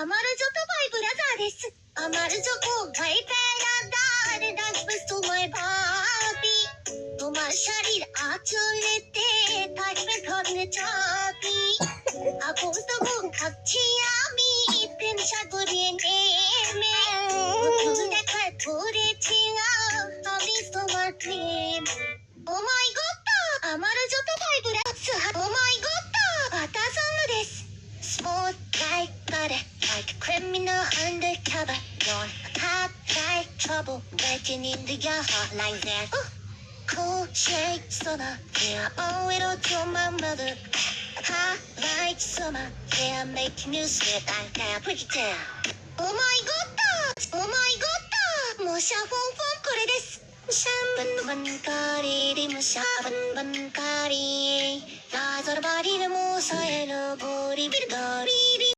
আমার যত ভাই ব্রাদার আমার যত ভাই প্যারাদার ডাকবে তোমায় ভাবি তোমার শাড়ির আঁচলেতে থাকবে ধরনে চাবি আগুন তবু ভাবছি আমি প্রেম সাগরে নেমে প্রথম দেখায় পড়েছিলাম আমি তোমার প্রেম ও মাই গড আমার যত ভাই brother O my god বাতাসনですSmooth like butter, like a criminal undercover. You're hot like trouble, breaking into your heart like that. Cool shade summer, yeah, I owe it all to my mother. Hot like summer, yeah, making you sweat like that. Break it down. Oh my god, oh my god, もしゃフォンフォンこれです。シャンバンバンカリリムシャバンバンカリラザルバリでもさえのボリビルガリリ